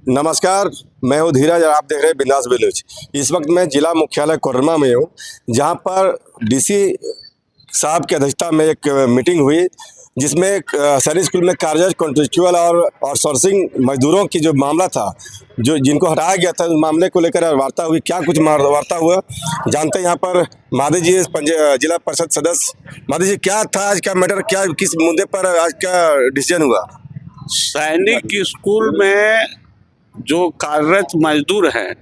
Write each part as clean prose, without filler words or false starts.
नमस्कार, मैं हूँ धीरज और आप देख रहे हैं बिंदास विलेज। इस वक्त मैं जिला मुख्यालय कोडरमा में हूँ, जहाँ पर डीसी साहब की अध्यक्षता में एक मीटिंग हुई, जिसमें सैनिक स्कूल में कार्यरत कॉन्ट्रेक्चुअल और सोर्सिंग मजदूरों की जो मामला था, जो जिनको हटाया गया था, उस मामले को लेकर वार्ता हुई। क्या कुछ वार्ता हुआ जानते हैं यहाँ पर माधव जी, जिला परिषद सदस्य। माधव जी, क्या था आज का मैटर, क्या किस मुद्दे पर आज का डिसीजन हुआ? सैनिक स्कूल में जो कार्यरत मजदूर हैं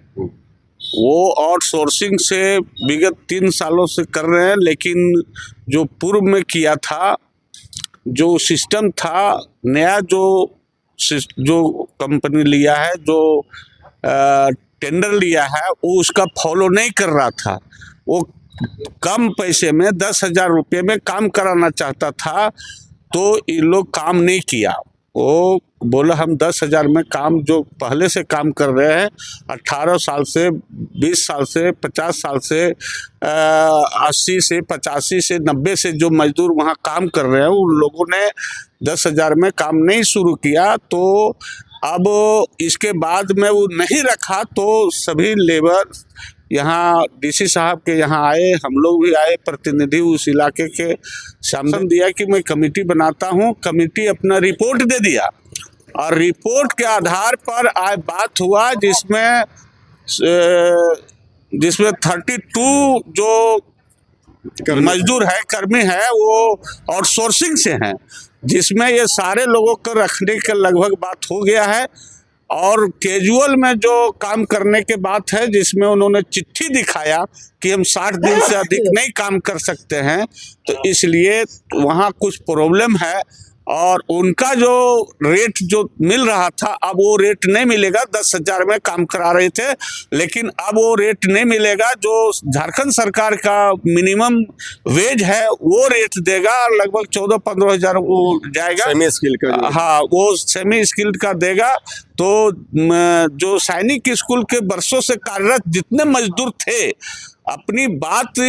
वो आउटसोर्सिंग से विगत 3 सालों से कर रहे हैं, लेकिन जो पूर्व में किया था, जो सिस्टम था नया, जो कंपनी लिया है, जो टेंडर लिया है, वो उसका फॉलो नहीं कर रहा था। वो कम पैसे में 10,000 रुपये में काम कराना चाहता था, तो ये लोग काम नहीं किया। वो बोला हम 10,000 में काम, जो पहले से काम कर रहे हैं 18 साल से, 20 साल से, 50 साल से, 80 से, 85 से, 90 से जो मजदूर वहाँ काम कर रहे हैं, उन लोगों ने 10,000 में काम नहीं शुरू किया। तो अब इसके बाद में वो नहीं रखा, तो सभी लेबर यहाँ डीसी साहब के यहाँ आए, हम लोग भी आए, प्रतिनिधि उस इलाके के सामने दिया कि मैं कमेटी बनाता हूँ। कमेटी अपना रिपोर्ट दे दिया और रिपोर्ट के आधार पर आज बात हुआ, जिसमें 32 जो मजदूर है, कर्मी है, वो आउटसोर्सिंग से हैं, जिसमें ये सारे लोगों को रखने के लगभग बात हो गया है। और कैजुअल में जो काम करने के बात है, जिसमें उन्होंने चिट्ठी दिखाया कि हम 60 दिन से अधिक नहीं काम कर सकते हैं, तो इसलिए वहाँ कुछ प्रॉब्लम है। और उनका जो रेट जो मिल रहा था, अब वो रेट नहीं मिलेगा। 10,000 में काम करा रहे थे, लेकिन अब वो रेट नहीं मिलेगा। जो झारखंड सरकार का मिनिमम वेज है वो रेट देगा, लगभग 14-15 हज़ार वो जाएगा। सेमी स्किल का, हाँ, वो सेमी स्किल्ड का देगा। तो जो सैनिक स्कूल के वर्षों से कार्यरत जितने मजदूर थे, अपनी बात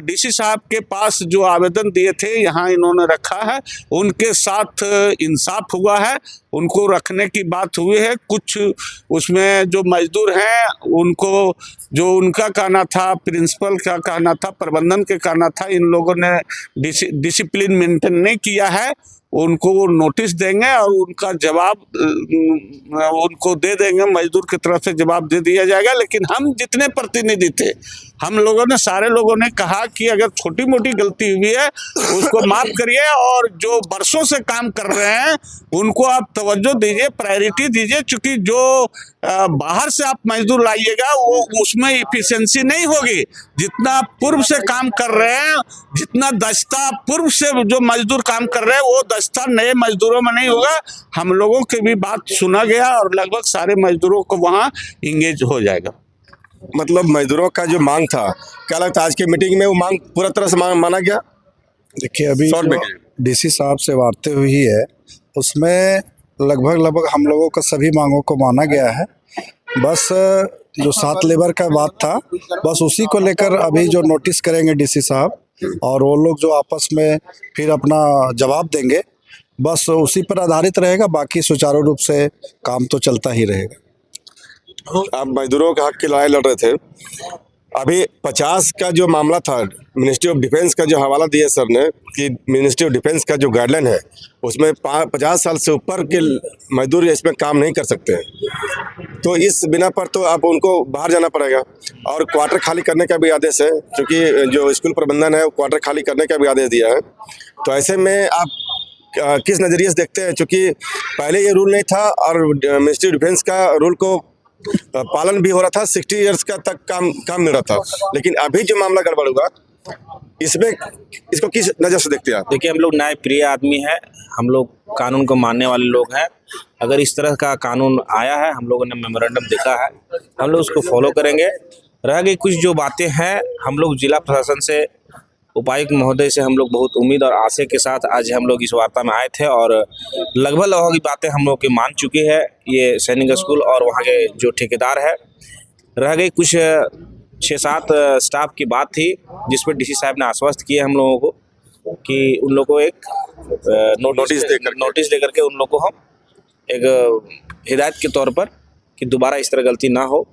डीसी साहब के पास जो आवेदन दिए थे, यहाँ इन्होंने रखा है, उनके साथ इंसाफ हुआ है, उनको रखने की बात हुई है। कुछ उसमें जो मजदूर हैं, उनको जो उनका कहना था, प्रिंसिपल का कहना था, प्रबंधन के कहना था, इन लोगों ने डिसिप्लिन मेंटेन नहीं किया है, उनको वो नोटिस देंगे और उनका जवाब उनको दे देंगे। मजदूर की तरफ से जवाब दे दिया जाएगा। लेकिन हम जितने प्रतिनिधि थे, हम लोगों ने, सारे लोगों ने कहा कि अगर छोटी मोटी गलती हुई है उसको माफ़ करिए, और जो वर्षों से काम कर रहे हैं उनको आप तवज्जो दीजिए, प्रायोरिटी दीजिए। चूँकि जो बाहर से आप मजदूर लाइएगा, वो उसमें इफिशिएंसी नहीं होगी। जितना पूर्व से काम कर रहे हैं, जितना दक्षता पूर्व से जो मजदूर काम कर रहे हैं, वो दक्षता नए मजदूरों में नहीं होगा। हम लोगों की भी बात सुना गया और लगभग सारे मजदूरों को वहाँ इंगेज हो जाएगा। मतलब मजदूरों का जो मांग था, क्या लगता है आज की मीटिंग में वो मांग पूरा तरह से माना गया? देखिए, अभी डीसी साहब से वार्ता हुई है, उसमें लगभग हम लोगों का सभी मांगों को माना गया है। बस जो 7 लेबर का बात था, बस उसी को लेकर अभी जो नोटिस करेंगे डीसी साहब, और वो लोग जो आपस में फिर अपना जवाब देंगे, बस उसी पर आधारित रहेगा। बाकी सुचारू रूप से काम तो चलता ही रहेगा। आप मजदूरों के हक की लड़ाई लड़ रहे थे। अभी 50 का जो मामला था, मिनिस्ट्री ऑफ डिफेंस का जो हवाला दिया सर ने कि मिनिस्ट्री ऑफ डिफेंस का जो गाइडलाइन है, उसमें 50 साल से ऊपर के मजदूर इसमें काम नहीं कर सकते हैं। तो इस बिना पर तो आप उनको बाहर जाना पड़ेगा। और क्वार्टर खाली करने का भी आदेश है, क्योंकि जो स्कूल प्रबंधन है वो क्वार्टर खाली करने का भी आदेश दिया है। तो ऐसे में आप किस नज़रिए से देखते हैं? चूँकि पहले ये रूल नहीं था और मिनिस्ट्री ऑफ डिफेंस का रूल को पालन भी हो रहा था, 60 ईयर्स का तक काम मिल रहा था, लेकिन अभी जो मामला गड़बड़ हुआ, इसमें इसको किस नज़र से देखते हैं आप? देखिए, हम लोग न्याय प्रिय आदमी है, हम लोग कानून को मानने वाले लोग हैं। अगर इस तरह का कानून आया है, हम लोगों ने मेमोरेंडम देखा है, हम लोग उसको फॉलो करेंगे। रह गई कुछ जो बातें हैं, हम लोग जिला प्रशासन से, उपायुक्त महोदय से हम लोग बहुत उम्मीद और आशा के साथ आज हम लोग इस वार्ता में आए थे, और लगभग की बातें हम लोग के मान चुके हैं ये सैनिक स्कूल और वहाँ के जो ठेकेदार है। रह गई कुछ 6-7 स्टाफ की बात थी, जिस पर डीसी साहब ने आश्वस्त किए हम लोगों को कि उन लोगों को एक नोटिस दे करके उन लोगों को हम एक हिदायत के तौर पर कि दोबारा इस तरह गलती ना हो।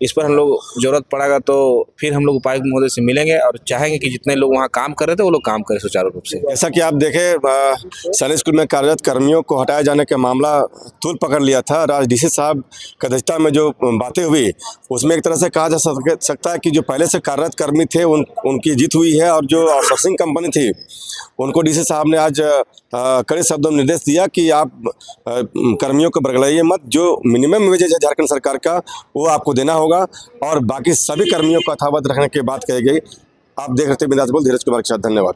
इस पर हम लोग ज़रूरत पड़ेगा तो फिर हम लोग उपायुक्त महोदय से मिलेंगे और चाहेंगे कि जितने लोग वहाँ काम कर रहे थे वो लोग काम करें सुचारू रूप से। जैसा कि आप देखें सैनिक स्कूल में कार्यरत कर्मियों को हटाए जाने का मामला तूल पकड़ लिया था और आज डीसी साहब की अध्यक्षता में जो बातें हुई उसमें एक तरह से कहा जा सकता है कि जो पहले से कार्यरत कर्मी थे उनकी जीत हुई है और जो आउटसोर्सिंग कंपनी थी उनको डीसी साहब ने आज कड़े शब्दों में निर्देश दिया कि आप कर्मियों को बरगलाइए मत, जो मिनिमम वेजेज है झारखंड सरकार का वो आपको देना होगा और बाकी सभी कर्मियों को यथावत रखने की बात कही गई। आप देख रहे थे बिंदास बोल धीरज कुमार के साथ, धन्यवाद।